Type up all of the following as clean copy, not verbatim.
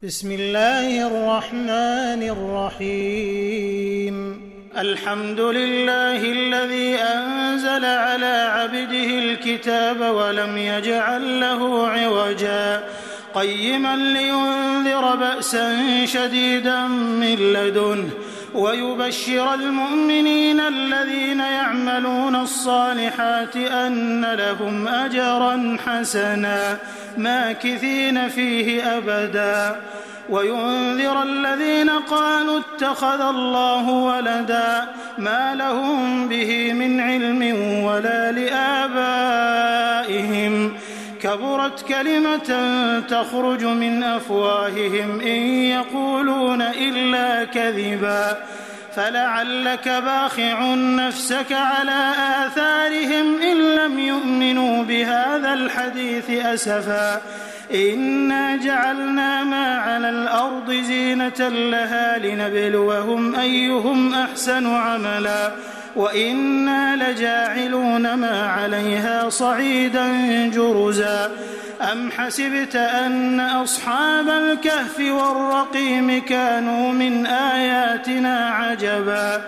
بسم الله الرحمن الرحيم الحمد لله الذي أنزل على عبده الكتاب ولم يجعل له عوجا قيما لينذر بأسا شديدا من لدنه ويبشر المؤمنين الذين يعملون الصالحات أن لهم أجرا حسنا ماكثين فيه أبدا وينذر الذين قالوا اتخذ الله ولدا ما لهم به من علم ولا لآبائهم كبرت كلمة تخرج من أفواههم إن يقولون إلا كذبا فلعلك باخع نفسك على آثارهم إن لم يؤمنوا بهذا الحديث أسفا إنا جعلنا ما على الأرض زينة لها لنبلوهم أيهم أحسن عملا وإنا لجاعلون ما عليها صعيدا جرزا أم حسبت أن أصحاب الكهف والرقيم كانوا من آياتنا عجبا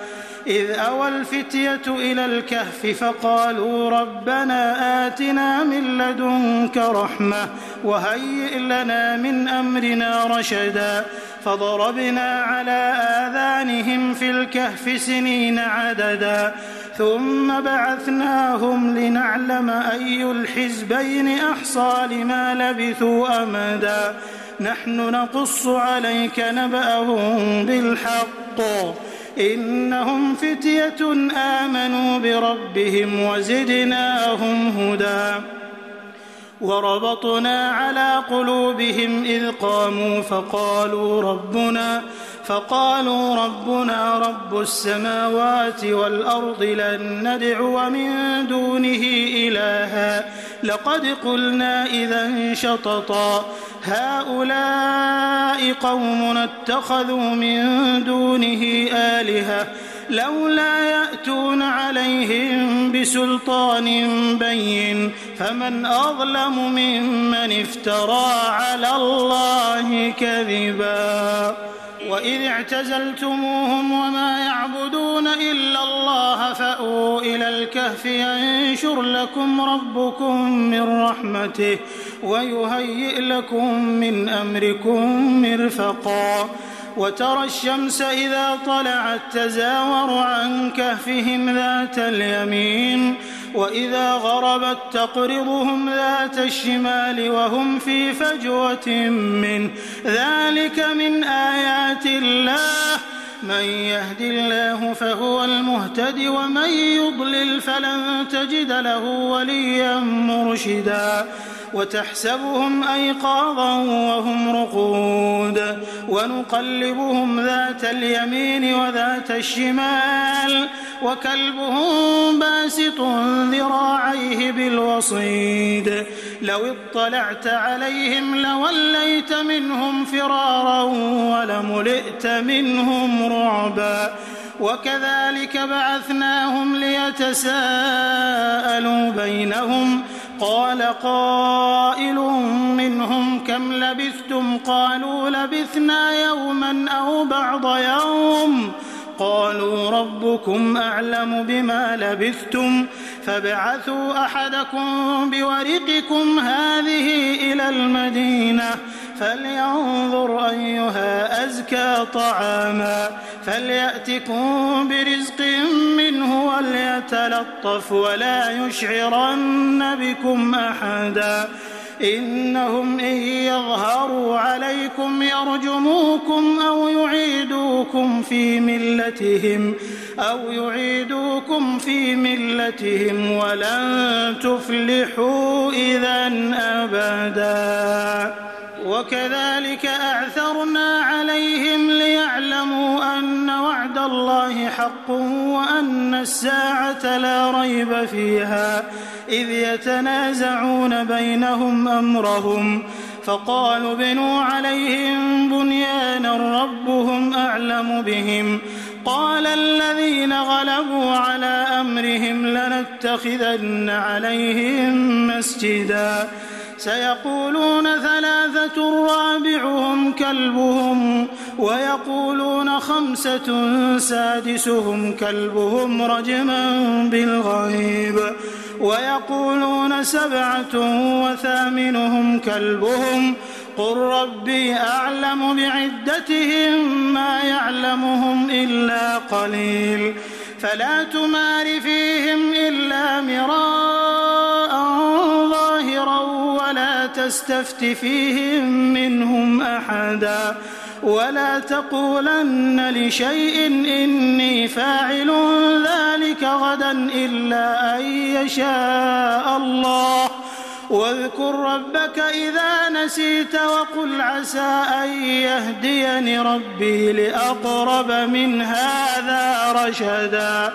إذ أوى الفتية إلى الكهف فقالوا ربنا آتنا من لدنك رحمة وهيئ لنا من أمرنا رشدا فضربنا على آذانهم في الكهف سنين عددا ثم بعثناهم لنعلم أي الحزبين أحصى لما لبثوا أمدا نحن نقص عليك نبأهم بالحق إنهم فتية آمنوا بربهم وزدناهم هدى وربطنا على قلوبهم إذ قاموا فقالوا ربنا رب السماوات والأرض لن ندعو من دونه إلها لقد قلنا إذا شططا هؤلاء قوم اتخذوا من دونه آلهة لولا يأتون عليهم بسلطان بين فمن أظلم ممن افترى على الله كذبا وإذ اعتزلتموهم وما يعبدون إلا الله فأووا إلى الكهف ينشر لكم ربكم من رحمته ويهيئ لكم من أمركم مرفقا وترى الشمس إذا طلعت تزاور عن كهفهم ذات اليمين وإذا غربت تقرضهم ذات الشمال وهم في فجوة منه ذلك من آيات الله من يهد الله فهو المهتد ومن يضلل فلن تجد له وليا مرشدا وتحسبهم أيقاظا وهم رقود ونقلبهم ذات اليمين وذات الشمال وكلبهم باسط ذراعيه بالوصيد لو اطلعت عليهم لوليت منهم فرارا ولملئت منهم رعبا وكذلك بعثناهم ليتساءلوا بينهم قال قائل منهم كم لبثتم قالوا لبثنا يوما أو بعض يوم قالوا ربكم أعلم بما لبثتم فابعثوا أحدكم بورقكم هذه إلى المدينة فلينظر أيها أزكى طعاما فليأتكم برزق منه وليتلطف ولا يشعرن بكم أحدا إنهم إن يظهروا عليكم يرجموكم أو يعيدوكم في ملتهم ولن تفلحوا إذا أبدا وكذلك أعثرنا عليهم ليعلموا أن وعد الله حق وأن الساعة لا ريب فيها إذ يتنازعون بينهم أمرهم فقالوا ابنوا عليهم بنيانا ربهم أعلم بهم قال الذين غلبوا على أمرهم لنتخذن عليهم مسجدا سيقولون 3 رابعهم كلبهم ويقولون 5 سادسهم كلبهم رجما بالغيب ويقولون 7 وثامنهم كلبهم قل ربي أعلم بعدتهم ما يعلمهم إلا قليل فلا تمار فيهم إلا مراء ظاهرا ولا تستفت فيهم منهم أحدا ولا تقولن لشيء إني فاعل ذلك غدا إلا أن يشاء الله واذكر ربك إذا نسيت وقل عسى أن يهديني ربي لأقرب من هذا رشدا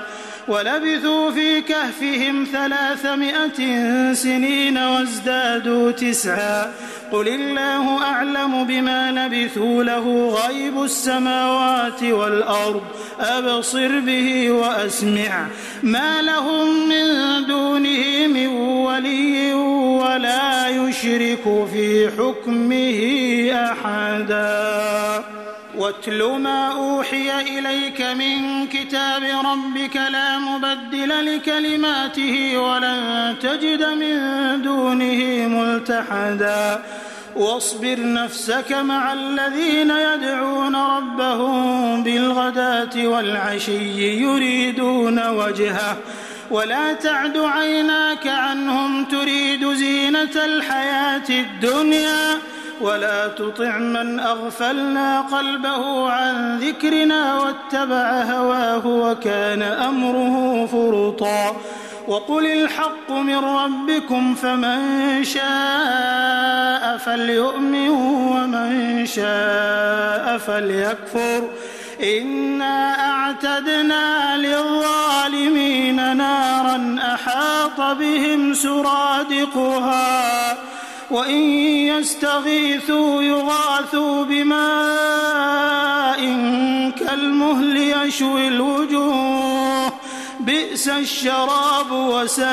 ولبثوا في كهفهم 300 سنين وازدادوا 9 قل الله أعلم بما لبثوا له غيب السماوات والأرض أبصر به وأسمع ما لهم من دونه من ولي ولا يشرك في حكمه أحدا واتل ما أوحي إليك من كتاب ربك لا مبدل لكلماته ولن تجد من دونه ملتحدا واصبر نفسك مع الذين يدعون ربهم بالغداة والعشي يريدون وجهه ولا تعد عيناك عنهم تريد زينة الحياة الدنيا ولا تطع من أغفلنا قلبه عن ذكرنا واتبع هواه وكان أمره فرطا وقل الحق من ربكم فمن شاء فليؤمن ومن شاء فليكفر إنا أعتدنا للظالمين نارا أحاط بهم سرادقها وإن يستغيثوا يغاثوا بماء كالمهل يشوي الوجوه بئس الشراب وساءت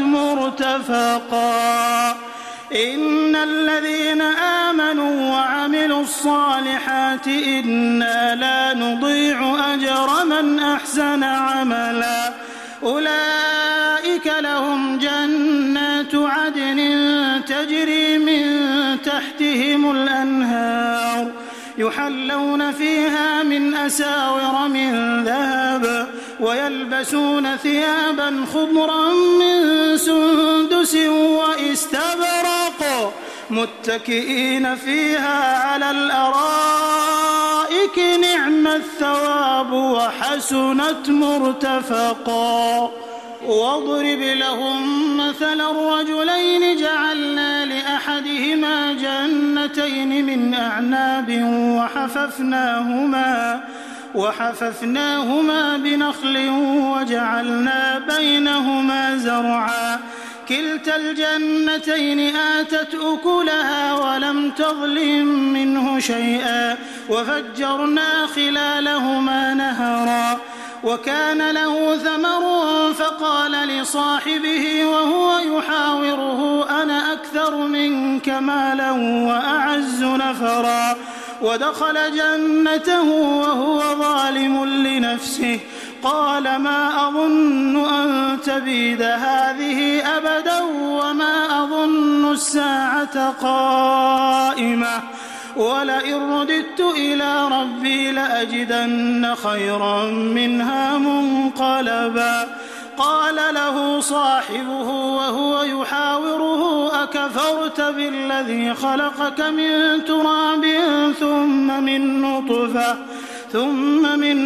مرتفقا إن الذين آمنوا وعملوا الصالحات إنا لا نضيع أجر من أحسن عملا أولئك لهم جنات عدن تجري من تحتهم الأنهار يحلون فيها من أساور من ذهب ويلبسون ثيابا خضرا من سندس واستبرق متكئين فيها على الأرائك نعم الثواب وحسنت مرتفقا واضرب لهم مثل الرجلين جعلنا لأحدهما جنتين من أعناب وحففناهما بنخل وجعلنا بينهما زرعا كلتا الجنتين آتت أكلها ولم تظلم منه شيئا وفجرنا خلالهما نهرا وكان له ثمر فقال لصاحبه وهو يحاوره أنا أكثر منك مالا وأعز نفرا ودخل جنته وهو ظالم لنفسه قال ما أظن أن تبيد هذه أبدا وما أظن الساعة قائمة ولئن رددت إلى ربي لأجدن خيرا منها منقلبا قال له صاحبه وهو يحاوره أكفرت بالذي خلقك من تراب ثم من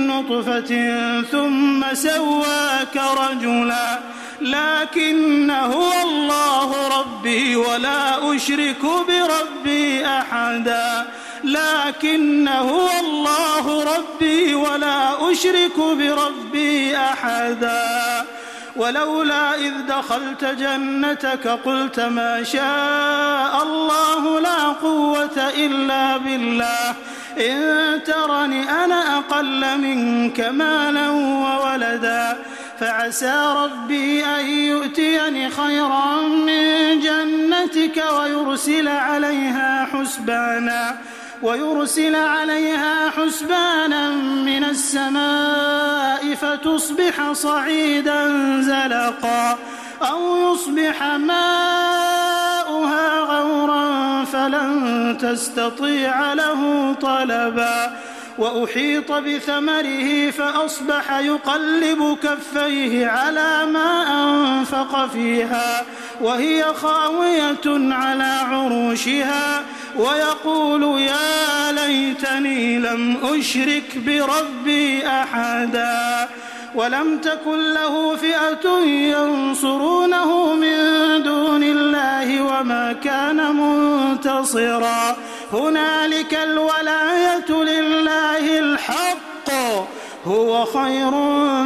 نطفة ثم سواك رجلا لكن هو الله ربي ولا أشرك بربي أحدا لكن هو الله ربي ولا أشرك بربي أحدا ولولا إذ دخلت جنتك قلت ما شاء الله لا قوة إلا بالله إن ترني أنا أقل منك مالا وولدا فعسى ربي أن يؤتيني خيرا من جنتك ويرسل عليها حسبانا من السماء فتصبح صعيدا زلقا أو يصبح ماؤها غورا فلن تستطيع له طلبا وأحيط بثمره فأصبح يقلب كفيه على ما أنفق فيها وهي خاوية على عروشها ويقول يا ليتني لم أشرك بربي أحدا ولم تكن له فئة ينصرونه من دون الله وما كان منتصرا هنالك الولاية لله الحق هو خير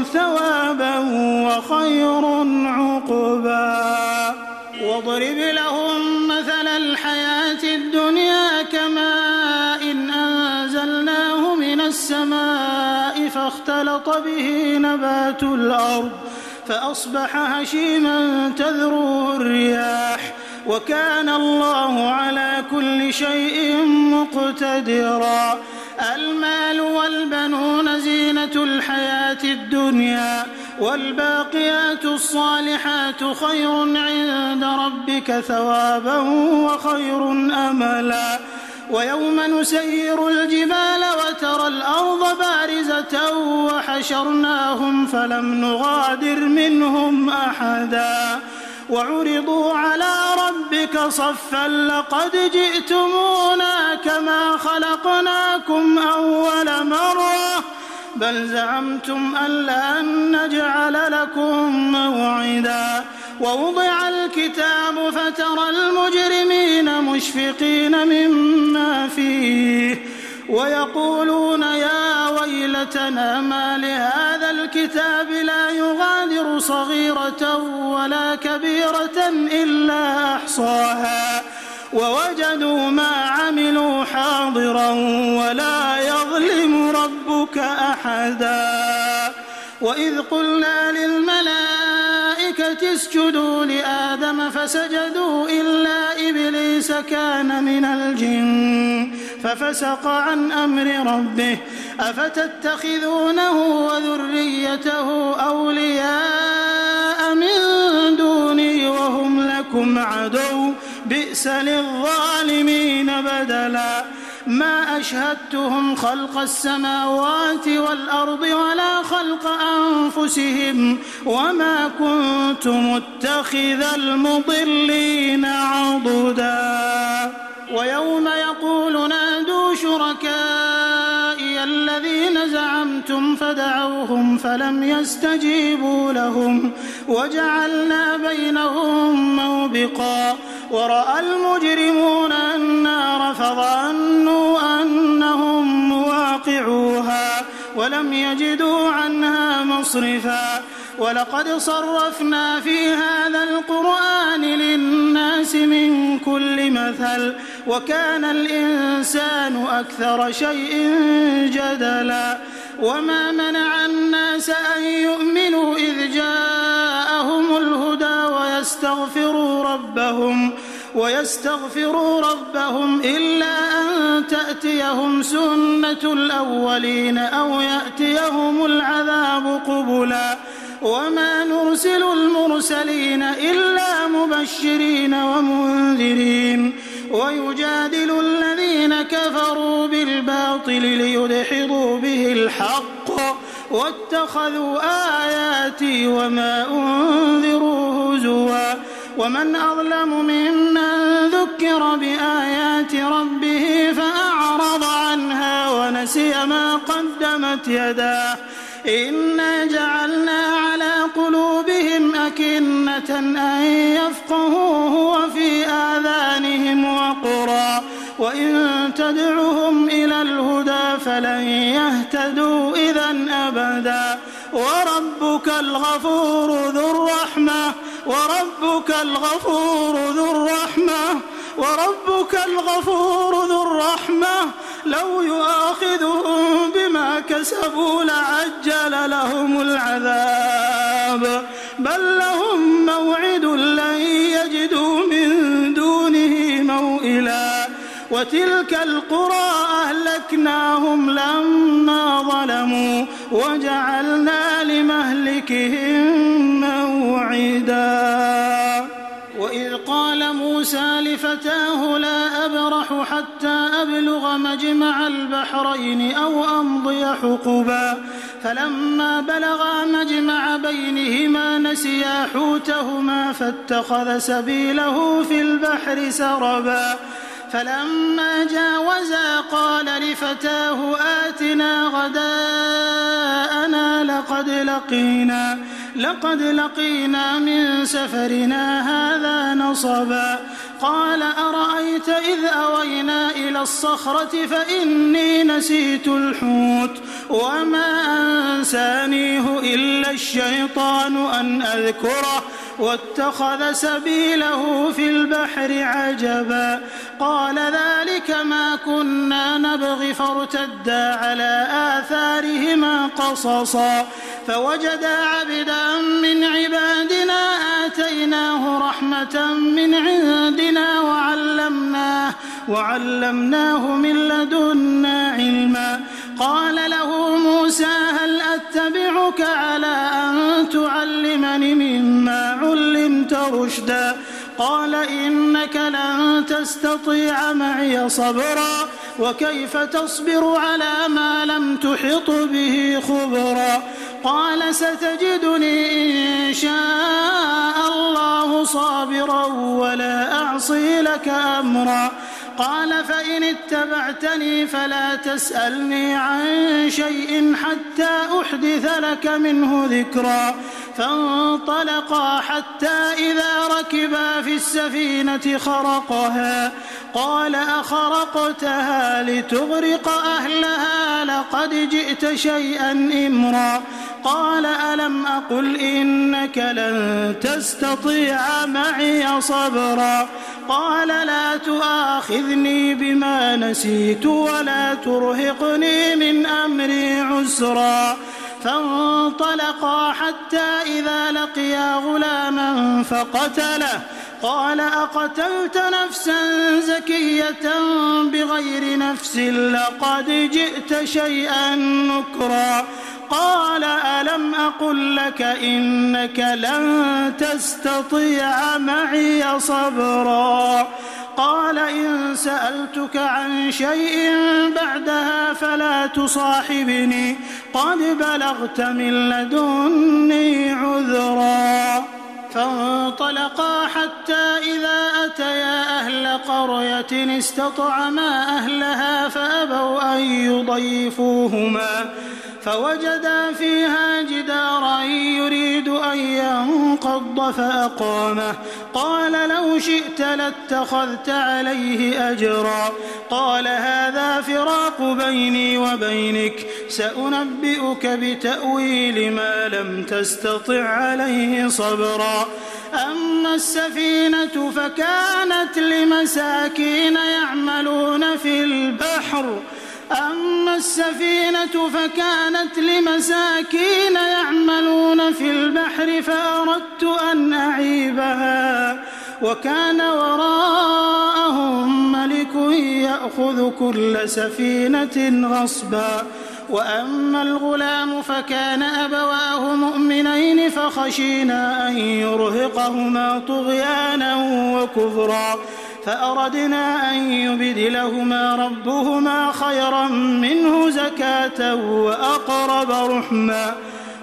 ثوابا وخير عقبا واضرب لهم مثل الحياة الدنيا كماء أنزلناه من السماء فاختلط به نبات الأرض فأصبح هشيما تذروه الرياح وكان الله على كل شيء مقتدرا المال والبنون زينة الحياة الدنيا والباقيات الصالحات خير عند ربك ثوابا وخير أملا ويوم نسير الجبال وترى الأرض بارزة وحشرناهم فلم نغادر منهم أحدا وعرضوا على ربك صفا لقد جئتمونا كما خلقناكم أول مرة بل زعمتم أن لن نجعل لكم موعدا ووضع الكتاب فترى المجرمين مشفقين مما فيه ويقولون يا ويلتنا ما لهذا الكتاب لا يغادر صغيرة ولا كبيرة إلا أحصاها ووجدوا ما عملوا حاضرا ولا يظلم ربك أحدا وإذ قلنا للملائكة اسجدوا لآدم فسجدوا إلا إبليس كان من الجن ففسق عن أمر ربه أفتتخذونه وذريته أولياء من دوني وهم لكم عدو بئس للظالمين بدلا ما أشهدتهم خلق السماوات والأرض ولا خلق أنفسهم وما كنت متخذ المضلين عضدا ويوم يقول نادوا شركائي الذين زعمتم فدعوهم فلم يستجيبوا لهم وجعلنا بينهم موبقا ورأى المجرمون النار فظنوا أنهم مواقعوها ولم يجدوا عنها مصرفا ولقد صرفنا في هذا القرآن للناس من كل مثل وكان الإنسان أكثر شيء جدلا وما منع الناس أن يؤمنوا إذ جاءهم الهدى ويستغفروا ربهم إلا أن تأتيهم سنة الأولين أو يأتيهم العذاب قبلا وما نرسل المرسلين إلا مبشرين ومنذرين ويجادل الذين كفروا بالباطل ليدحضوا به الحق واتخذوا آياتي وما أنذروا هزوا ومن أظلم ممن ذكر بآيات ربه فأعرض عنها ونسي ما قدمت يداه إنا جعلنا على قلوبهم أكنة أن يفقهوه وفي آذانهم وقرا وإن تدعهم إلى الهدى فلن يهتدوا إذا أبدا وربك الغفور ذو الرحمة لو يؤاخذهم بما كسبوا لعجل لهم العذاب حساب بل لهم موعد لن يجدوا من دونه موئلا وتلك القرى أهلكناهم لما ظلموا وجعلنا لمهلكهم موعدا وإذ قال موسى لفتاه لا أبرح حتى أبلغ مجمع البحرين أو أمضي حقبا فلما بلغا مجمع بينهما نسيا حوتهما فاتخذ سبيله في البحر سربا فلما جاوزا قال لفتاه آتنا غداءنا لقد لقينا من سفرنا هذا نصبا قال أرأيت إذ أوينا إلى الصخرة فإني نسيت الحوت وما أنسانيه إلا الشيطان أن أذكره واتخذ سبيله في البحر عجبا قال ذلك ما كنا نبغي فارتدا على آثارهما قصصا فوجدا عبدا من عبادنا آتيناه رحمة من عندنا وعلمناه من لدنا علما قال له موسى هل أتبعك على أن تعلمني مما علمت رشدا قال إنك لن تستطيع معي صبرا وكيف تصبر على ما لم تحط به خبرا قال ستجدني إن شاء الله صابرا ولا أعصي لك أمرا قال فإن اتبعتني فلا تسألني عن شيء حتى أحدث لك منه ذكرا فانطلقا حتى إذا ركبا في السفينة خرقها قال أخرقتها لتغرق أهلها لقد جئت شيئا إمرا قال ألم أقل إنك لن تستطيع معي صبرا قال لا تؤاخذني بما نسيت ولا ترهقني من أمري عسرا فانطلقا حتى إذا لقيا غلاما فقتله قال أقتلت نفسا زكية بغير نفس لقد جئت شيئا نكرا قال ألم أقل لك إنك لن تستطيع معي صبرا قال إن سألتك عن شيء بعدها فلا تصاحبني قد بلغت من لدني عذرا فانطلقا حتى إذا أتيا أهل قرية استطعما أهلها فأبوا أن يضيفوهما فوجدا فيها جدارا يريد أن ينقض فأقامه قال لو شئت لاتخذت عليه أجرا قال هذا فراق بيني وبينك سأنبئك بتأويل ما لم تستطع عليه صبرا أما السفينة فكانت لمساكين يعملون في البحر فأردت أن أعيبها وكان وراءهم ملك يأخذ كل سفينة غصبا وأما الغلام فكان أبواه مؤمنين فخشينا أن يرهقهما طغيانا وكفرا فأردنا أن يبدلهما ربهما خيرا منه زكاة وأقرب رحما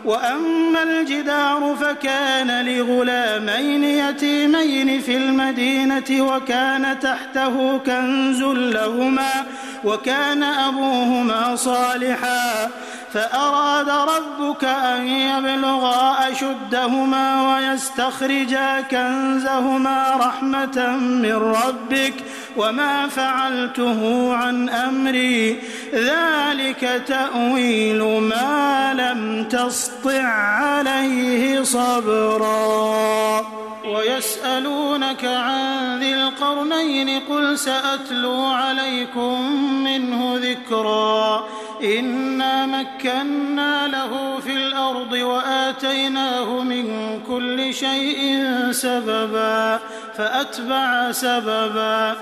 وأما الجدار فكان لغلامين يتيمين في المدينة وكان تحته كنز لهما وكان أبوهما صالحا فأراد ربك أن يبلغا أشدهما ويستخرجا كنزهما رحمة من ربك وما فعلته عن أمري ذلك تأويل ما لم تسطع عليه صبرا ويسألونك عن ذي القرنين قل سأتلو عليكم منه ذكرا إنا مكنا له في الأرض وآتيناه من كل شيء سببا فأتبع سببا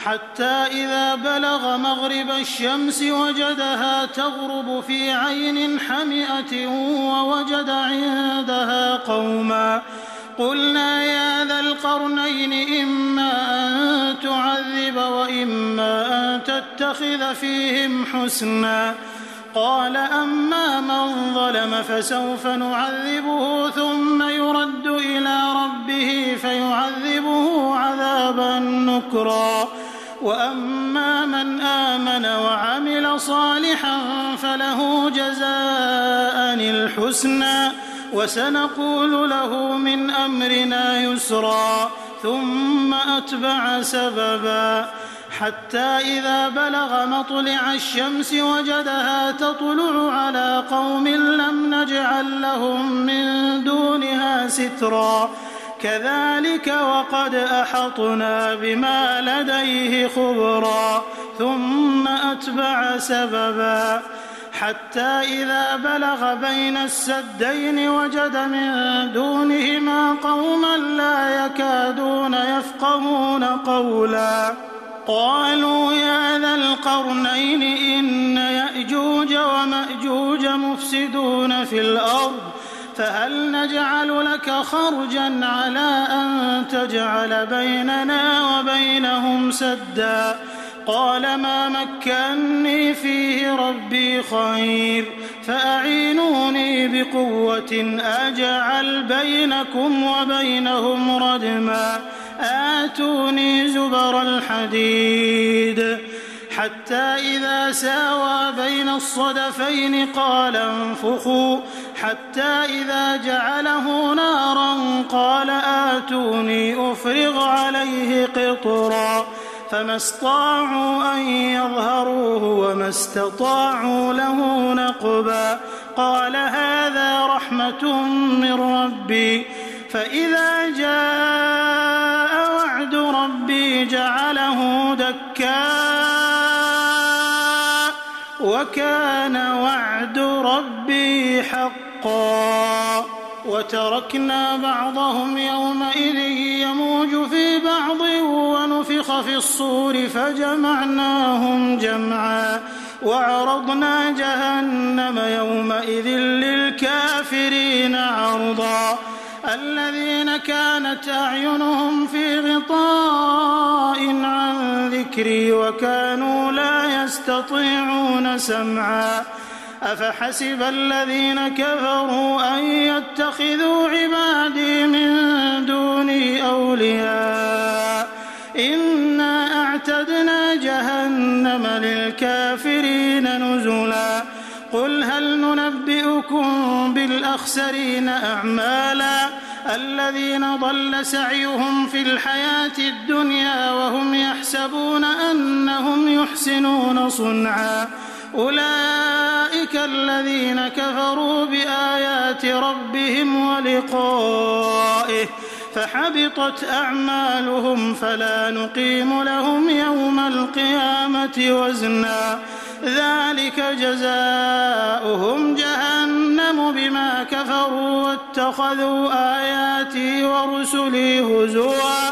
حتى إذا بلغ مغرب الشمس وجدها تغرب في عين حمئة ووجد عندها قوما قلنا يا ذا القرنين إما أن تعذب وإما أن تتخذ فيهم حسنا قال أما من ظلم فسوف نعذبه ثم يرد إلى ربه فيعذبه عذابا نكرا وأما من آمن وعمل صالحا فله جزاء الحسنى وسنقول له من أمرنا يسرا ثم أتبع سببا حتى إذا بلغ مطلع الشمس وجدها تطلع على قوم لم نجعل لهم من دونها سترا كذلك وقد أحطنا بما لديه خبرا ثم أتبع سببا حتى إذا بلغ بين السدين وجد من دونهما قوما لا يكادون يفقهون قولا قالوا يا ذا القرنين إن يأجوج ومأجوج مفسدون في الأرض فهل نجعل لك خرجا على أن تجعل بيننا وبينهم سدا قال ما مكني فيه ربي خير فأعينوني بقوة أجعل بينكم وبينهم ردما آتوني زبر الحديد حتى إذا ساوى بين الصدفين قال انفخوا حتى إذا جعله نارا قال آتوني أفرغ عليه قطرا فما استطاعوا أن يظهروه وما استطاعوا له نقبا قال هذا رحمة من ربي فإذا جاء وعد ربي جعله دكاء وكان وعد ربي حقا وتركنا بعضهم يومئذ يموج في بعض ونفخ في الصور فجمعناهم جمعا وعرضنا جهنم يومئذ للكافرين عرضا الذين كانت أعينهم في غطاء عن ذكري وكانوا لا يستطيعون سمعا أفحسب الذين كفروا أن يتخذوا عبادي من دوني أولياء إنا أعتدنا جهنم للكافرين نزلا قل هل ننبئكم بالأخسرين أعمالا الذين ضل سعيهم في الحياة الدنيا وهم يحسبون أنهم يحسنون صنعا أولئك الذين كفروا بآيات ربهم ولقائه فحبطت أعمالهم فلا نقيم لهم يوم القيامة وزنا ذلك جزاؤهم جهنم بما كفروا واتخذوا آياتي ورسلي هزوا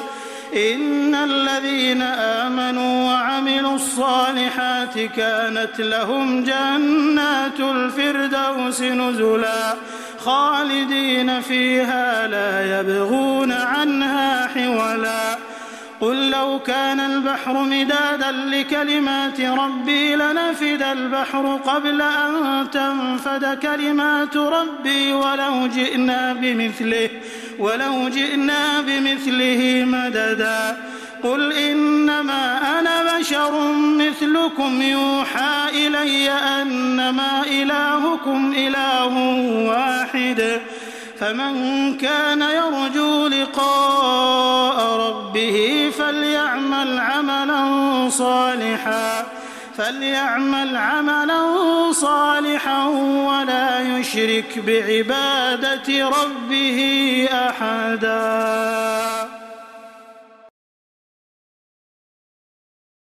إن الذين آمنوا وعملوا الصالحات كانت لهم جنات الفردوس نزلا خالدين فيها لا يبغون عنها حولا قل لو كان البحر مدادا لكلمات ربي لنفد البحر قبل أن تنفد كلمات ربي ولو جئنا بمثله مددا قل إنما أنا بشر مثلكم يوحى إلي أنما إلهكم إله واحد فمن كان يرجو لقاء ربه فليعمل عملا صالحا ولا يشرك بعبادة ربه أحدا.